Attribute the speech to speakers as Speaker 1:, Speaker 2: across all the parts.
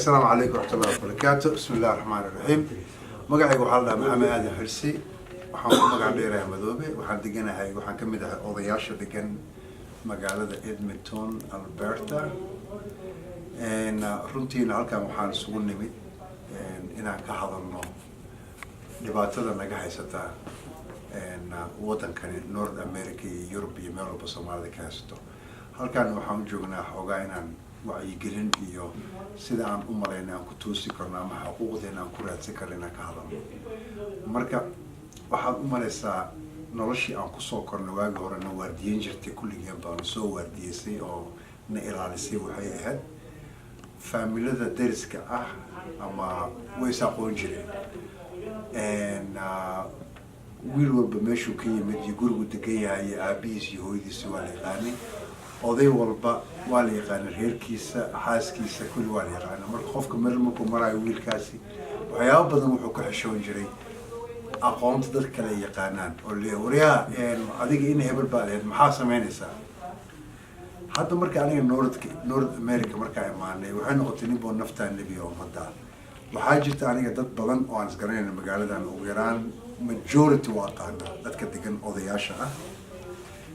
Speaker 1: السلام عليكم ورحمة الله وبركاته. بسم الله الرحمن الرحيم. مقعي وحالة محمد آدم حرسي وحان مقع ديرها مذوبة وحان دقنا هاي وحان كمدها أضياشة دقن مقالة إدمنتون ألبرتا إن runtiin halkan waxaan isugu nimid inaan ka hadalno dhibaatada naga haysata wadankani North America iyo Europe iyo meel walba Soomaalida ka haysto. Halkan waxaan u joognaa xoogaa inaan wacyigelin iyo sida aan u maleynay aan ku toosi karno ama xuquuqdeena aan ku raadsan karno inaan ka hadalno. Marka waxaad u maleysaa noloshii aan kusoo kornay waagi horena waardiyeyn jirtay kulligeen baan soo waardiyeysay oo na ilaalisay waxay ahayd faamilada deriska ah ama way saaqoon jireen wiil walba meeshuu ka yimid iyo gurigu degan yahay iyo aabihiis iyo hooyadiisa waa la yaqaanay oday walba waa la yaqaanay reerkiisa xaaskiisa kulli waa la yaqaanay marka qofka meel markuu marayo wiilkaasi waxyaabo badan wuxuu ka xishoon jiray aqoonta dad kale yaqaanaan oo leeyahay waryaa adiga in hebel baad ahayd maxaa samaynaysaa hadda marka aniga North America markaa imaanay waxay noqotay nin boo naftaa nebi oo ummadda waxaa jirta aniga dad badan oo aan isgaranayna magaaladan ugu yaraan majority waa aqaana dadka degan odayaasha ah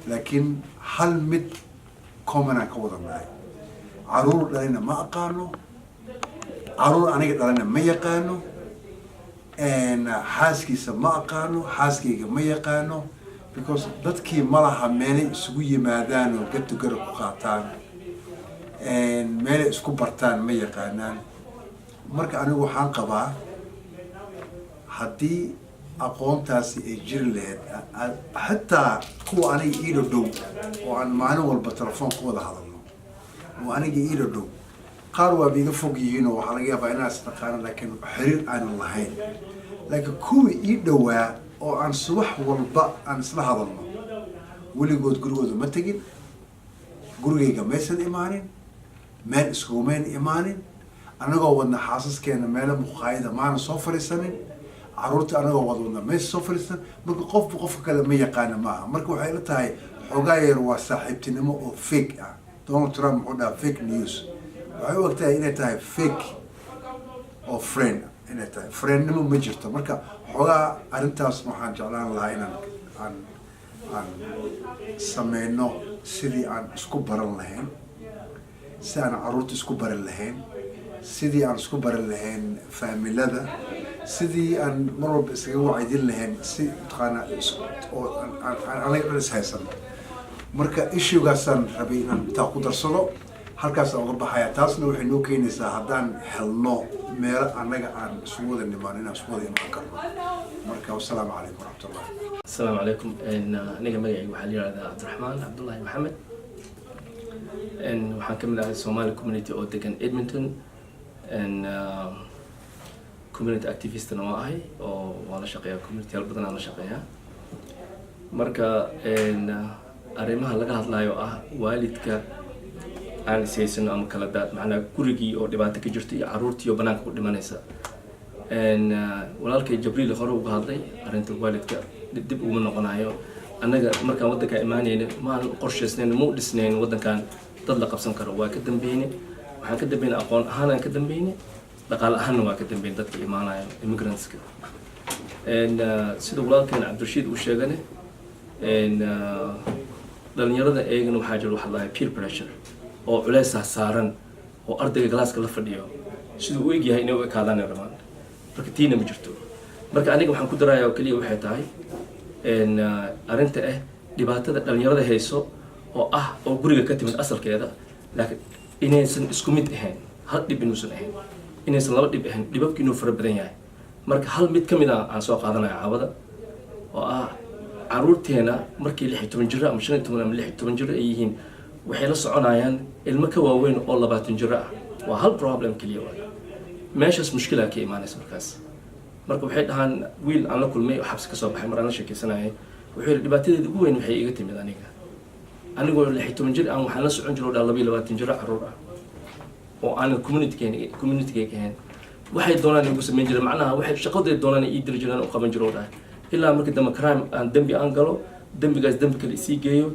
Speaker 1: laakiin hal mid common aan ka wada nahay caruur dhalina ma aqaano caruur aniga dhalina ma yaqaano xaaskiisa ma aqaano xaaskayga ma yaqaano because dadkii malaha meelay isugu yimaadaan oo get together ku qaataan meelay isku bartaan ma yaqaanaan marka anigu waxaan qabaa haddii aqoontaasi ay jiri lahayd xataa kuwa aniga ii dhow oo aan maalin walba telefoon ku wada hadalno oo aniga ii dhow qaar waa biiga fog yihiin oo waxaa laga yaabaa inaan isnaqaano laakiin xiriir aanan lahayn laakiin kuwii ii dhowaa oo aan subax walba aan isla hadalno weligood gurigooda ma tegin gurigayga maysan imaanin meel iskuumayn imaanin anagoo wadna xaasaskeena meelo muqaayada maana soo fariisanin caruurta anagoo wadna maysan soo fariisan marka qofba qofka kale ma yaqaana maaha marka waxay la tahay xoogaa yar waa saaxiibtinimo oo fake ah Donald Trump wuxuu dhahaa fake news waxay u ogtahay inay tahay fake oo friend inay tahay friendnimo ma jirto marka xoogaa arrintaas waxaan jeclaan lahaa inaan aan sameyno sidii aan isku baran lahayn si aan caruurta isku baran lahayn sidii aan isku baran lahayn faamilada sidii aan mar walba isaga wacdin lahayn si taqaana oo anaga dhan is haysano marka issuegaasaan rabay inaan intaa ku darsado halkaasaan uga baxaya taasna waxay noo keenaysaa haddaan helno meelo annaga aan isugu wada nimaan inaan isugu wada imaan karno marka wassalaamu calaykum waraxmatullah
Speaker 2: السلام عليكم aniga magacayga waxaa la yiraahdaa Cabdiraxmaan Cabdullaahi Maxamed waxaan ka mid ahay Somali community oo degan Edmonton community activist na waa ahay oo waa la shaqeeyaa community badan aan la shaqeeyaa marka arrimaha laga hadlayo ah waalidka aan isaysan ama kala daad macnaa gurigii oo dhibaato ka jirto iyo caruurtii oo banaanka ku dhimanaysa walaalkay Jibriil hore uga hadlay arrinta waalidka dib ugu noqonayo annaga markaan wadanka imaanayna ma qorsheysnayn ma dhisnayn wadankan dad la qabsan karo waa ka dambeeyay waxaan ka dambeeyay aqoon ahaan aan ka dambeeyay dhaqaale ahaan waa ka dambeeyay dadka imaanaya immigrantska sida walaalkeen Cabdirashiid uu sheegay dhalinyarada eegana waxaa jira waxa la peer pressure oo culays saaran oo ardayga galaaska la fadhiyo sidoo uu yahay inuu ka hadlaan ramaan marka tiina ma jirto marka aniga waxaan ku darayaa kaliya waxay tahay arrinta dhibaatada dhalinyarada hayso oo ah oo guriga ka timid asalkeeda laakiin inaysan isku mid ahayn hal dhib inuusan ahayn inaysan laba dhib ahayn dhibabkii inuu fara badan yahay marka hal mid kamid ah aan soo qaadanayo caawada oo ah caruurteena markii 16 jir ama 15 ama 16 jir ay yihiin waxay la soconayaan ilmo ka waaweyn oo 20 jir ah waa hal problem kaliya waa meeshaas mushkil ka imaanaysa markaas marka waxay dhahaan wiil aan la kulmay oo xabsi ka soo baxay mar aan la sheekaysanayay wuxuu yiri dhibaatadeeda ugu weyn waxay iga timid anigoo 16 jir aan waxaan la socon jiray 22 jir caruur ah oo aan community keen waxay doonaan igu sameyn jireen macnaha waxay shaqadooda doonaan ii dir jireen oo qaban jireen ilaa markii dambe crime aan dambi aan galo dambigaas dambi kale isii geeyo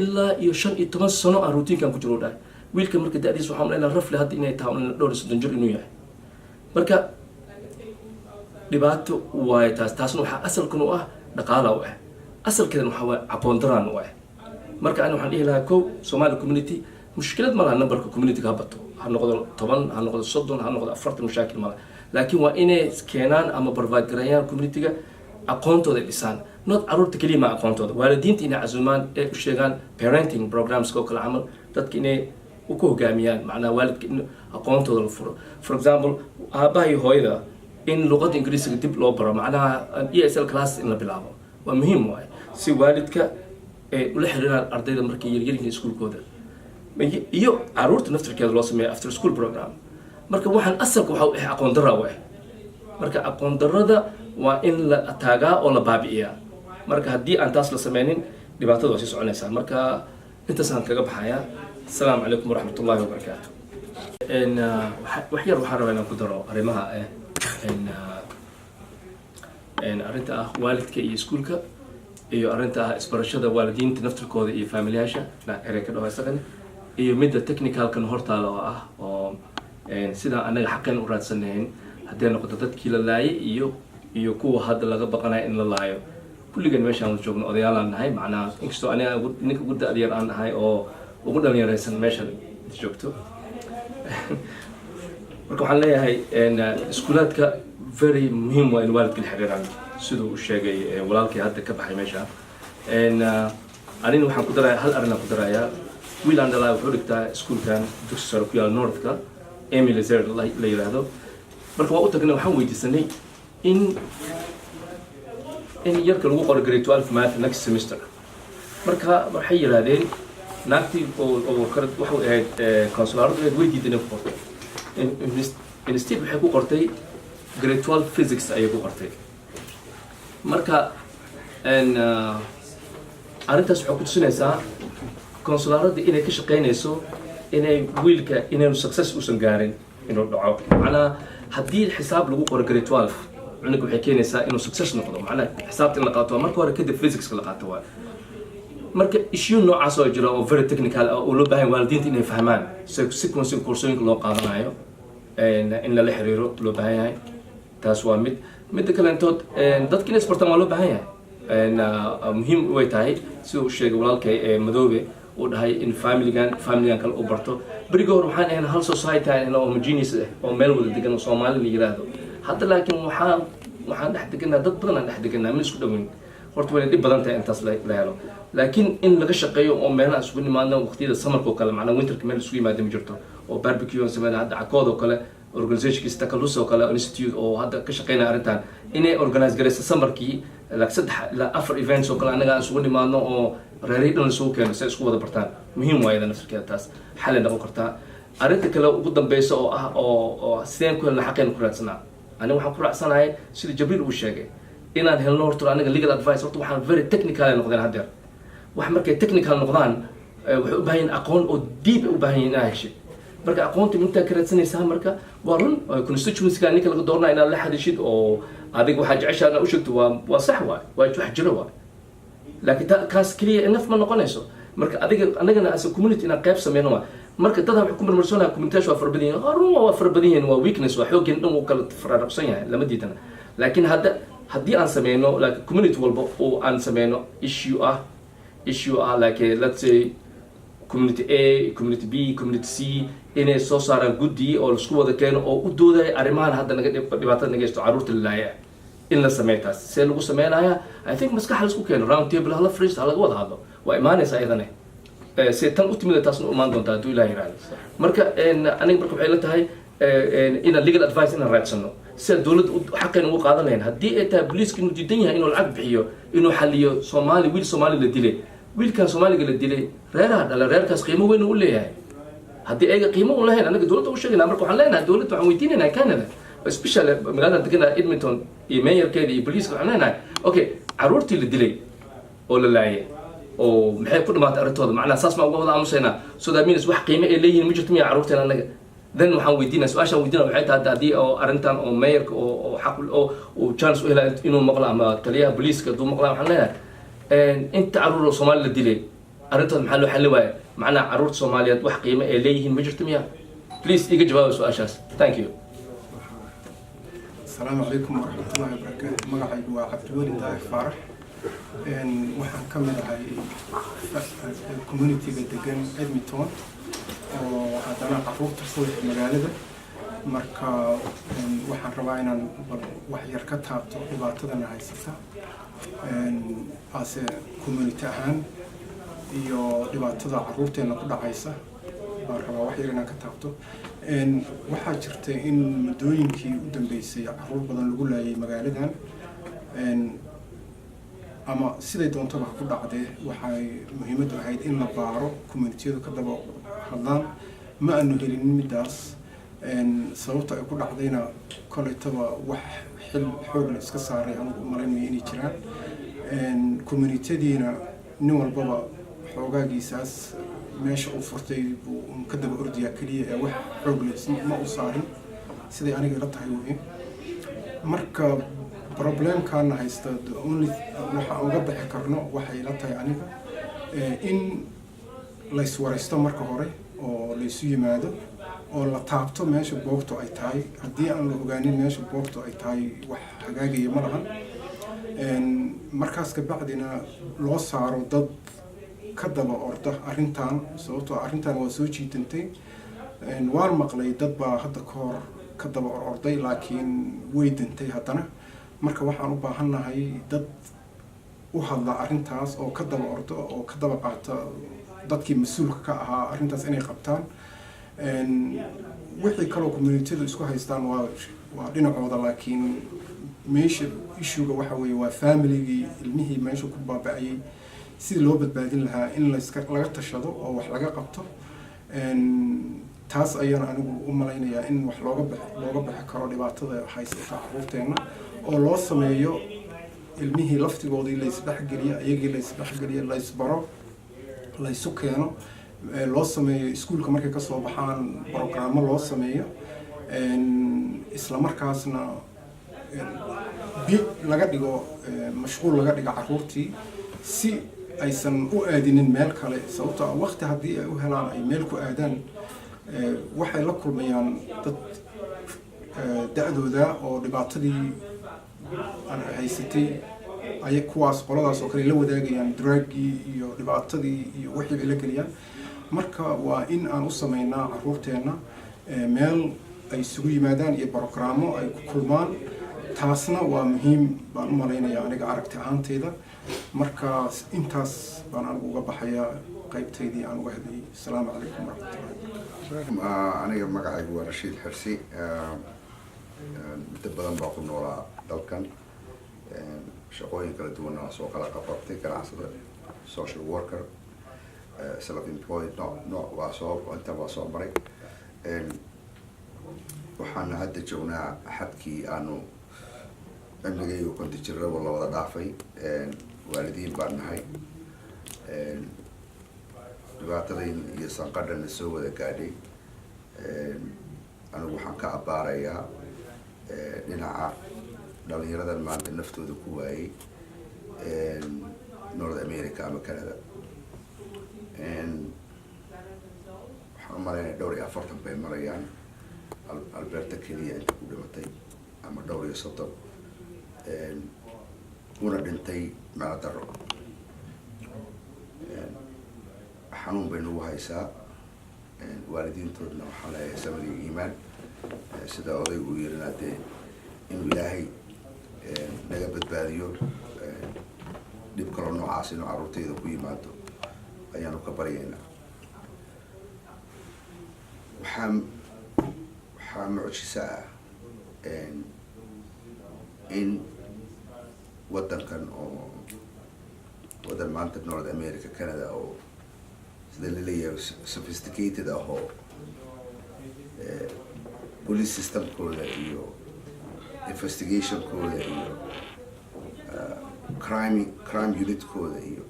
Speaker 2: ilaa iyo 15 sano aan routinekan ku jiro wiilka marka da'diis waxaan leeyahay rafli hadda inay tahay in dhowr 30 jir inuu yahay marka dhibaato waay taasna waxaa asalkan u ah dhaqaala u ah asalkeedan waxaa waay aqoon daraan u ah marka ani waxaan dhihi lahaa kow Somali community mushkilad ma laha numberka community-ga ha bato ha noqdo 10 ha noqdo 30 ha noqdo 40 mashaakil ma laha laakiin waa inay keenaan ama provide gareeyaan community-ga aqoontooda ay dhisaan not caruurta kaliya ma aqoontooda waalidiinta inay casuumaan ee u sheegaan parenting programs oo kala camal dadka inay u ku hogaamiyaan macnaha waalidka in aqoontooda la furo for example aabaha iyo hooyada in luqadda ingiriisiga dib loo baro macnaha ESL class in la bilaabo waa muhiim waay si waalidka ay ula xiriiraan ardayda markay yaryar yihiin iskuulkooda iyo caruurta naftirkeeda loo sameeyo after school program marka waxaan asalka waxa u ah aqoon darro waay marka aqoon darrada waa in la taagaa oo la baabi'iyaa marka haddii aan taas la sameynin dhibaatada waa sii soconaysaa marka intaasaan kaga baxayaa asalaamu calaykum waraxmatullaahi wabarakaatu wax yar waxaan rabaa inaan ku daro arrimaha arrinta ah waalidka iyo iskuulka iyo arrinta ah isbarashada waalidiinta naftirkooda iyo faamilyaasha erey ka dhaho isagan iyo midda technicalkan hortaala oo ah oo sidaa anaga xaqeen u raadsanayn haddii noqoto dadkii la laayay iyo kuwa hadda laga baqanayo in la laayo kulligan meeshaan wada joogno odayaalaan nahay macnaha inkastoo aniga ninka ugu da' yar aan nahay oo ugu dhalinyaraysan meeshan joogto marka waxaan leeyahay iskuulaadka very muhiim waa in waalidka la xiriiraan siduu u sheegay walaalkii hadda ka baxay meesha anina waxaan ku darayaa hal arrin aan ku darayaa wiil aan dhalaa wuxuu dhigtaa iskuulkan dugsi sare ku yaala northka Emily Zerd la yiraahdo marka waa u tagnay waxaan weydiisanay in yarka lagu qoro grade 12 math next semester marka waxay yiraahdeen naagtii oo waxa ahayd consularadu ay weydiideen ku qortay instead waxay ku qortay grade 12 physics ayay ku qortay marka arrintaas waxay ku tusinaysaa consularada inay ka shaqeynayso inay wiilka inaanu success uusan gaarin inuu dhaco macnaha haddii xisaab lagu qoro grade 12 cunuga waxay keenaysaa inuu success noqdo macnaha xisaabta in la qaato marka hore kadib physics la qaato waa marka issue noocaas oo jira oo very technical oo loo baahan waalidiinta inay fahmaan sequencing koorsooyinka loo qaadanayo in lala xiriiro loo baahan yahay taas waa midda kaleentood dadka inay isbartaan waa loo baahan yahay muhiim way tahay siduu sheegay walaalkay madoobe uu dhahay in familigan kale u barto beriga hore waxaan ahayn hal society oo homogeneous ah oo meel wada degan oo Soomaali la yiraahdo hadda laakiin waxaan dhex deganaa dad badan aan dhex deganaa ma isku dhaweyn horta way dhib badan tahay intaas la helo laakiin in laga shaqeeyo oo meelaha isugu nimaadna waqtiyada samarka oo kale macnaha winterka meel isugu yimaado ma jirto oo barbecue sameeyna hadda caqood oo kale organizationkiisa takalus oo kale institute oo hadda ka shaqeynaya arrintan inay organize gareysa samarkii like 3 ilaa 4 events oo kale anaga isugu nimaadno oo reeridhan isugu keeno si isku wada bartaan muhiim waayada naftirkeeda taas xal ay noqon kartaa arrinta kale ugu dambaysa oo ah oo sideen ku helna xaqeen ku raadsanaa aniga waxaan ku raacsanahay sida Jibriil uu sheegay inaan helno horta aniga legal advice horta waxaan very technical ay noqdeen hadda wax markay technical noqdaan waxay u baahan yihiin aqoon oo deep u baahan yihiin ahashi marka aqoonta inta ka raadsanaysaa marka waa run constituency-ga ninka laga doornaa inaad la xadishid oo adiga waxaa jeceshaana u sheegto waa sax waa wax jiro waa laakiin kaas kaliya enough ma noqonayso marka adiga anagana as a community inaan qayb sameyno waa marka dad wax ku marmarsoonaa community waa farbadan yihiin run waa farbadan yihiin waa weakness waa xoogin dhan uu kala fararsan yahay lama diidana laakiin haddii aan sameyno like community walba oo aan sameyno issue ah like let's say community A, community B, community C inay soo saaraan guddi oo la isku wada keeno oo u doodaya arrimahan hadda naga dhibaatada naga haysto caruurta la laaya in la sameeyo taas see lagu sameynaya I think maskax la isku keeno round table hala fariisto laga wada hadlo waa imaanaysa ayadana see tan u timid taasna u imaan doontaa hadduu ilaahay yiraahdo marka aniga marka waxay la tahay inaan legal advice inaan raadsano sida dowladda xaqeen ugu qaadan lahayn haddii ay tahay booliiska inuu diidan yahay inuu lacag bixiyo inuu xaliyo wiil Soomaali la dilay wiilkan Soomaaliga la dilay reeraha dhala reerkaas qiimo weyn u leeyahay haddii ay qiimo u lahayn anaga dowladda u sheegnaa marka waxaan leenahay dowladda waxaan weydiinaynaa Canada especially magaalada deganaa Edmonton iyo mayorkeeda iyo booliiska waxaan leenahay okay caruurtii la dilay oo la laayay oo maxay ku dhimaatay arrintooda macnaha saas ma uga wada aamusaynaa so that means wax qiimo ay leeyihiin ma jirto miya caruurteena anaga then waxaan weydiinaa su-aashaan weydiinaa waxay tahay haddii oo arrintan oo mayorka oo xaq oo chance u helaa inuu maqlo ama taliyaha booliiska hadduu maqlaa waxaan leenahay inta caruur oo Soomaali la dilay arrintooda maxaa loo xalli waaya macnaha caruurta soomaaliyeed wax qiimo ay leeyihiin ma jirto miya? please iga jawaaba su-aashaas. thank you.
Speaker 3: السلام عليكم ورحمة الله وبركاته. مقعي عبد الولي داير فارح. waxaan ka mid ahay community-ga degan Edmonton oo haddana caruurta ku leh magaalada. marka waxaan rabaa inaan wax yar ka taabto dhibaatadana haysata ase community ahaan iyo dhibaatada caruurteena ku dhacaysa. baan rabaa wax yar inaan ka taabto. waxaa jirta in muddooyinkii u dambeysay caruur badan lagu laayay magaaladan, ama siday doontaba ku dhacdee waxay muhiimaddu ahayd in la baaro, community-yadu ka daba hadlaan. ma aanu helin midaas. sababta ay ku dhacdayna kolaytaba wax xil xoog la iska saaray anigu malaynayo inay jiraan. community-diina nin walbaba xoogaagiisaas meesha uu furtay buu ka daba ordayaa keliya ee wax xoog leh ma u saarin siday aniga ila tahay weeye. marka problemkaana haysta waxa uga bixi karno waxay ila tahay aniga in layswaraysto marka hore oo laysu yimaado oo la taabto meesha boogto ay tahay. haddii aan la ogaanin meesha boogto ay tahay wax hagaagaya ma lahan. markaas kabacdina loo saaro dad ka daba orda arrintan, sababtoo arrintan waa soo jiitantay. waan maqlay dad baa hadda ka hor ka daba orday laakiin way dintay haddana. marka waxaan u baahannahay dad u hadla arrintaas oo ka daba ordo oo ka daba qaata dadkii mas-uulka ka ahaa arrintaas inay qabtaan. wixii kaloo community-du isku haystaan waa dhinacooda, laakiin meesha issue-ga waxa weeye waa family-gii ilmihii meesha ku baaba'ayay sidii loo badbaadin lahaa in laga tashado oo wax laga qabto. taas ayaan anigu u malaynayaa in wax looga bixi karo dhibaatada haysata caruurteena, oo loo sameeyo ilmihii laftigoodii laysdhexgeliya, iyagii laysdhexgeliya, laysbaro, laysu keeno, loo sameeyo iskuulka markay kasoo baxaan programmo loo sameeyo, isla markaasna laga dhigo mashquul laga dhigo caruurtii si aysan u aadinin meel kale. sababtoo waqti haddii ay u helaan ay meel ku aadaan waxay la kulmayaan dad da-dooda oo dhibaatadii haysatay ay kuwaas qoladaas oo kale la wadaagayaan draggii iyo dhibaatadii iyo wixii ay la geliyaan. marka waa in aan u sameynaa caruurteena meel ay isugu yimaadaan iyo programmo ay ku kulmaan. taasna waa muhiim baan u malaynayaa aniga aragti ahaanteyda. marka intaas baan anigu uga baxayaa qaybtaydii aan uga hadlayay. asalaamu calaykum waraxmatullahi wabarakatu.
Speaker 4: aniga magacaygu waa Rashiid Xirsi. muddo badan baa ku noolaa dalkan. shaqooyin kala duwan oo soo kala qabtay, ganacsada, social worker, self-employed, nooc waa soo maray. waxaana hadda joognaa xadkii aanu cimrigaygu konti jirraba la wada dhaafay. waalidiin baan nahay. dhibaatadayn iyo sanqadhana soo wada gaadhay. anigu waxaan ka abbaarayaa dhinaca dhalinyaradan maanta naftooda ku waayay North America ama Canada. waxaan u malaynaya 40 bay marayaan. Alberta keliya inta ku dhimatay ama 30 una dhintay macno darro. xanuun bay nagu haysaa. waalidiintoodna waxaan leeyahay samir iyo iimaan. sida oday uu yirina dee inuu ilaahay naga badbaadiyo dhib kaloo noocaas inuu caruurtayda ku yimaado ayaanu ka baryaynaa. waxaa mucjiso ah in waddankan oo waddan maanta North America, Canada oo sida la leeyahay sophisticated ah oo police systemkooda iyo investigationkooda iyo crime unitkooda iyo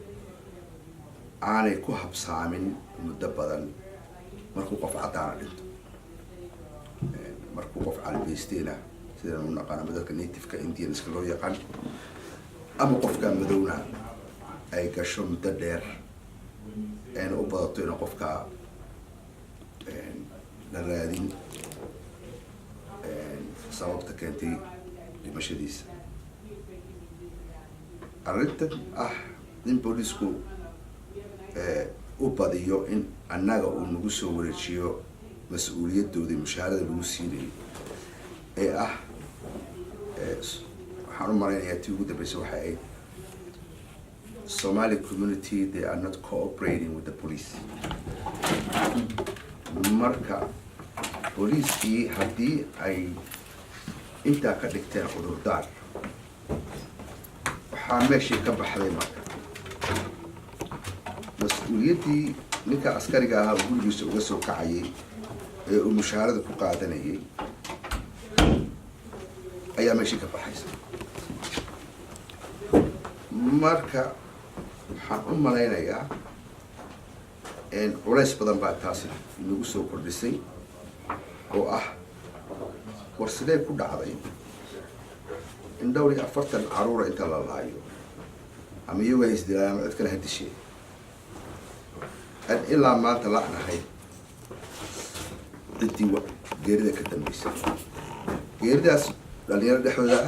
Speaker 4: aanay ku habsaamin muddo badan markuu qof caddaana dhinto. markuu qof caalamisteena sidaan u naqaan ama dadka native-ka Indianska loo yaqaan ama qofka madowna ay gasho muddo dheer ayna u badato ina qofka la raadin sababta keentay dhimashadiisa. arrintan in booliisku u badiyo in annaga uu nagu soo wareejiyo mas-uuliyadoodii mushaharada lagu siinayo waxaan u malaynayaa tii ugu dambaysa waxa ay Somali community, they are not cooperating with the police. marka booliiskii haddii ay intaa ka dhigteen cudurdaar waxaa meeshii ka baxday marka mas-uuliyaddii ninka askariga ahaa oo gurigiisa uga soo kacayay ee uu mushaharada ku qaadanayay ayaa meeshii ka baxaysa. marka waxaan u malaynayaa culays badan baa taasi inagu soo kordhisay oo war sidee ku dhacday in dhowr iyo 40 caruura inta la laayo ama iyagu ay isdilaan ama cid kale ha disheen aan ilaa maanta la'nahay ciddii geerida ka dambaysay. geeridaas dhalinyaro dhexdooda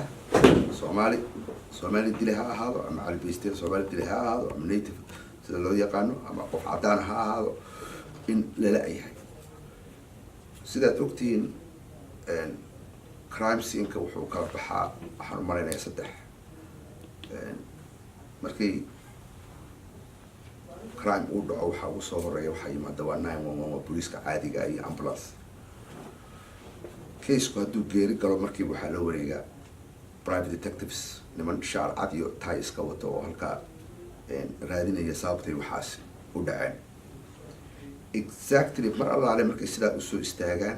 Speaker 4: Soomaali dile ha ahaado ama calibaysteen Soomaali dile ha ahaado ama native sida loo yaqaano ama qof cadaan ha ahaado in lala yahay. sidaad ogtihiin crime scene-ka wuxuu kala baxaa waxaan u malaynayaa 3 markii crime uu dhaco waxaa ugu soo horeeya waxaa yimaada waa 911 waa booliiska caadiga iyo ambulance. kaysku hadduu geeri galo markiiba waxaa la wareegaa private detectives niman shaar cad iyo taay iska wato oo halkaa raadinaya sababtay waxaas u dhaceen. exactly mar allaale markay sidaa usoo istaagaan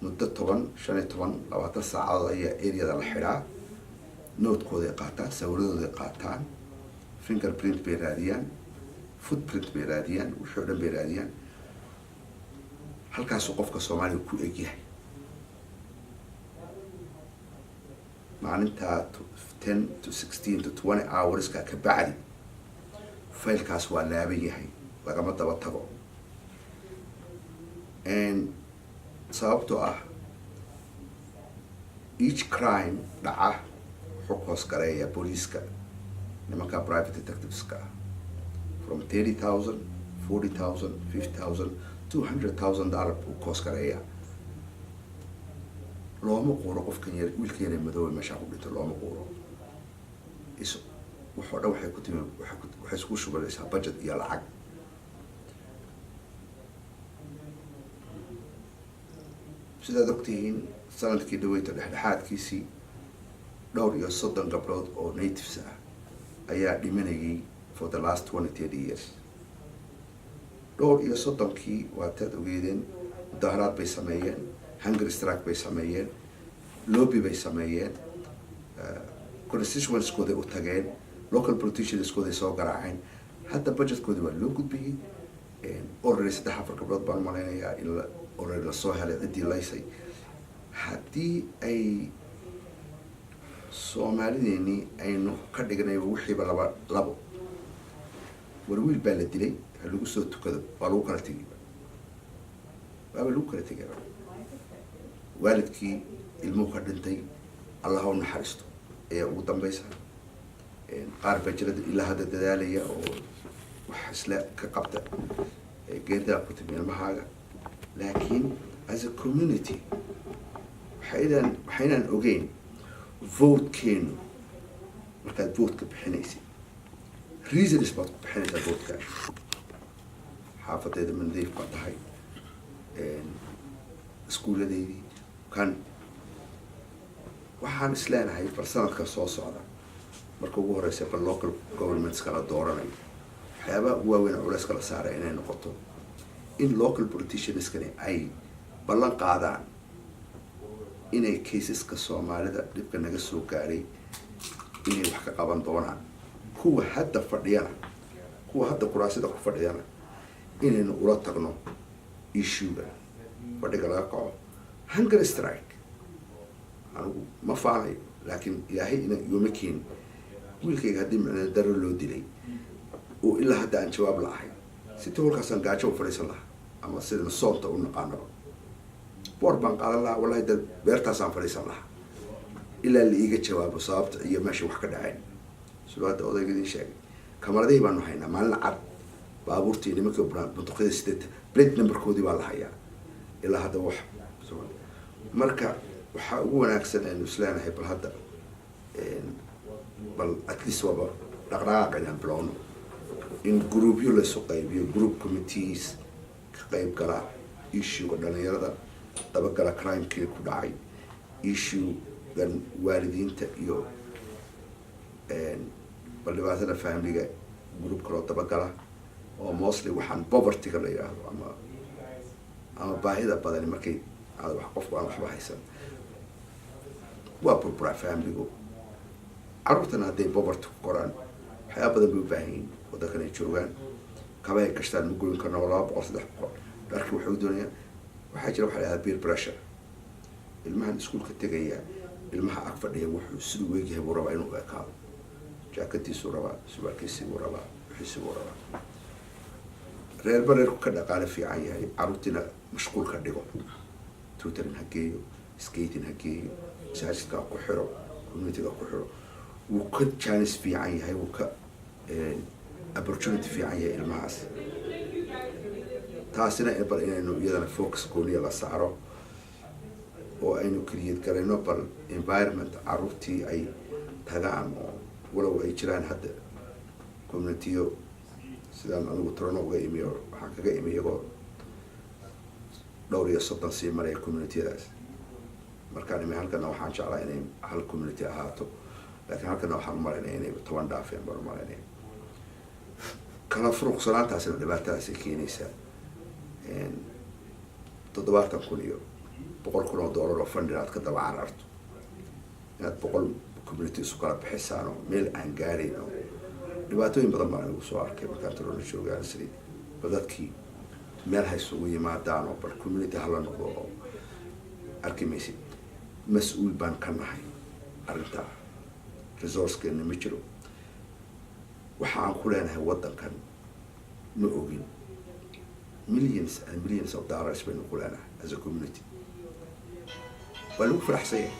Speaker 4: muddo 10, 15, 20 saacadood ayaa areada la xidhaa, noodkooday qaataan, sawiradooday qaataan, fingerprint bay raadiyaan, footprint bay raadiyaan, wixii oo dhan bay raadiyaan. halkaasuu qofka Soomaaliga ku egyahay. maalintaa 10 to 16 to 20 hours ka bacdi faylkaas waa laaban yahay, lagama daba tago. sababtoo each crime dhaca wuxuu hoos gareeyaa booliiska nimanka private detectiveska from $30,000, $40,000, $50,000, $200,000 buu hoos gareeyaa. looma quuro qofkan yar wiilkan yar madoobe meesha ku dhinto looma quuro. wuxuu dhan waxay ku timi waxay isku shubalaysaa budget iyo lacag. sidaad ogtihiin sanadkii dhaweyta dhexdhexaadkiisii dhowr iyo 30 gabdhood oo natives ayaa dhimanayay for the last 20 years. dhowr iyo 30kii waataad ogeedeen mudaharaad bay sameeyeen, hunger strike bay sameeyeen, lobby bay sameeyeen, constituency-kooday u tageen, local politicians-kooday soo garaaceen. hadda budget-koodii waa loo gudbiyey. already 3-4 gabdhood baan malaynayaa in already lasoo helay ciddii laysay. haddii ay Soomaalideennii aynu ka dhignay wixiiba labo war wiil baa la dilay ha lagu soo tukado waa lagu kala tegay waalidkii ilmuhu ka dhintay Allah u naxariisto ayaa ugu dambaysa. qaar baa jirada ilaa hadda dadaalaya oo wax isla ka qabta geerida ku timi ilmahaaga. laakiin as a community waxaynan ogeyn vote-keenu markaad vote-ka bixinaysid reasons baad ku bixinaysaa vote-ka. xaafadeeda mandiif baa tahay, iskuuladeydii kan waxaan isleenahay bal sanadka soo socda marka ugu horeysa bal local governments kala dooranayo waxyaabaha ugu waaweyn culays kala saaray inay noqoto in local politicianskani ay ballan qaadaan inay caseska Soomaalida dhibka naga soo gaaray inay wax ka qaban doonaan. kuwa hadda kuraasida ku fadhiyana inaynu ula tagno issue-ga fadhiga laga kaco. hunger strike anigu ma faanayo, laakiin ilaahay ina yooma keenin wiilkayga haddii micno daro loo dilay oo ilaa hadda aan jawaab la'ahay city hallkaasaan gaajo u fadhiisan lahaa ama sidana soonta u naqaanaba boor baan qaadan lahaa wallahi dad beertaasaan fadhiisan lahaa ilaa la iiga jawaabo sababta iyo meesha wax ka dhacayn sidoo hadda odayga idin sheegay kamaradihii baanu haynaa maalin cad baabuurtii nimankii bunduqyada sideeta plate numberkoodii baa la hayaa ilaa hadda wax marka waxaa ugu wanaagsan aynu isleenahay bal hadda bal at least waaba dhaqdhaqaaq inaan bilowno in groupyo laysu qaybiyo group committees ka qayb gala issue-ga dhalinyarada dabagala crimekii ku dhacay issue-gan waalidiinta iyo bal dhibaatada familiga group kaloo dabagala oo mostly waxaan poverty-ga la yidhaahdo ama baahida badani markay qofku aan waxba haysan waa burburaa familigu carruurtana hadday poverty ku koraan waxyaaba badan bay u baahan yihiin waddankan ay joogaan kaba ay gashtaan ma goyn karno 200-300 dharkii waxay doonayaan waxaa jira waxa la yidhahdaa peer pressure ilmahan iskuulka tegaya ilmaha ag fadhiya wuxuu siduu weegyahay buu rabaa inuu ekaado jaakadiisuu rabaa surwaalkiisii buu rabaa wixiisii buu rabaa reerba reerku ka dhaqaale fiican yahay carruurtiina mashquul ka dhigo tutorin ha geeyo skating ha geeyo masaajidka ku xiro community-ga ku xiro wuu ka chance fiican yahay wuu ka opportunity fiican yahay ilmahaas taasina bal inaynu iyadana focus gooniya la saaro oo aynu create garayno bal environment carruurtii ay tagaan oo walow ay jiraan hadda community-yo sidaan anigu Toronto uga imiyo waxaan kaga imi iyagoo dhowr iyo 30 sii maraya community-daas markaan imi halkana waxaan jeclaa inay hal community ahaato laakiin halkana waxaan umalaynaya inay 10 dhaafeen baan umalaynaya kala furuqsanaantaasina dhibaatadaasay keenaysaa 70,000 iyo $100,000 oo fund inaad ka daba cararto inaad 100 community isu kala bixisaan oo meel aan gaarayn oo dhibaatooyin badan baan ugu soo arkay markaan Toronto joogaan sidii dadkii meel hay isugu yimaadaan oo bal community hala noqdo oo arki maysid mas-uul baan ka nahay arrintaa resource-keena ma jiro waxa aan ku leenahay waddankan ma ogin millions and millions of dollars baynu ku leenahay as a community waa lagu faraxsan yahay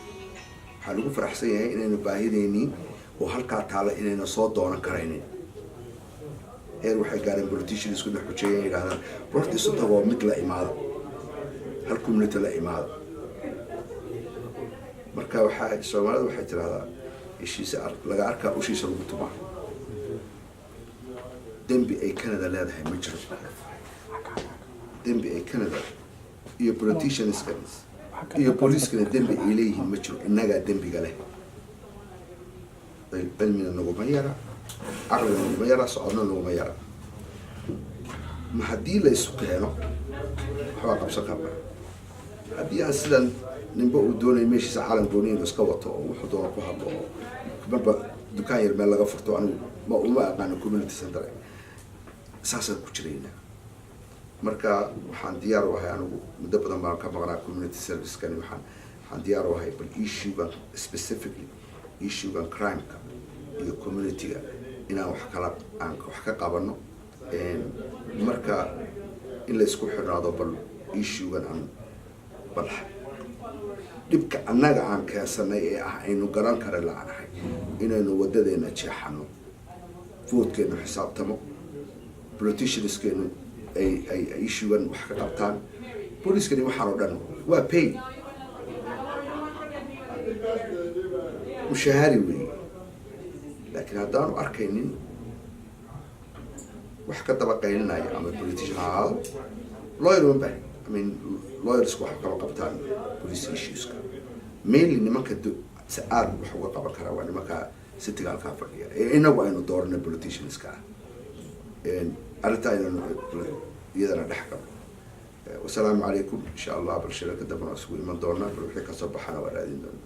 Speaker 4: waxaa lagu faraxsan yahay inaynu baahideyniin oo halkaa taala inayna soo doonan karaynin heer waxay gaareen politician isku dhex xujeeyeen yidhahdaan horta isu tagoo mid la imaado hal community la imaado marka waxaa Soomaalida waxay tiraahdaa ishiisa laga arkaa ushiisa lagu tumaa dembi ay Canada leedahay ma jiro dembi ay Canada iyo politicians iyo police-kana dembi ay leeyihiin ma jiro innagaa dembiga leh cilmina naguma yara caqliga naguma yara socodna naguma yara ma haddii la isu keeno waxbaa qabsan karnaa haddii aan sidan ninba uu doonay meeshiisa caalam gooniin iska wato oo wuxuu doona ku hadlo oo marba dukaan yar meel laga furto anigu ma uma aqaano community center saasaan ku jiraynaa marka waxaan diyaar u ahay anigu muddo badan baan ka maqnaa community service-kani waxaan diyaar u ahay bal issue-gan specifically issue-gan crime-ka iyo community-ga inaan wax ka qabano marka in la isku xirnaado bal issue-gan aan bal dhibka annaga aan keensanay ee ah aynu garan kara la'aanahay inaynu wadadeena jeexano vote-keenu xisaabtamo politicians-keenu ay issue-gan wax ka qabtaan police-kani waxaan oo dhan waa pay mushahari weeye laakiin haddaanu arkaynin wax ka daba qaylinaya ama politician ha ahaado lawyer uma baahin lawyers wax kama qabtaan police issues-ka mainly nimanka si aad wax uga qaban karaa waa nimanka city halkaa fadhiya ee inagu aynu doorana politicians-ka arrintaa inaynu iyadana dhex galo wasalaamu calaykum insha allah bal shirarka dambana isugu iman doonaa bal wixii kasoo baxana waa raadin doona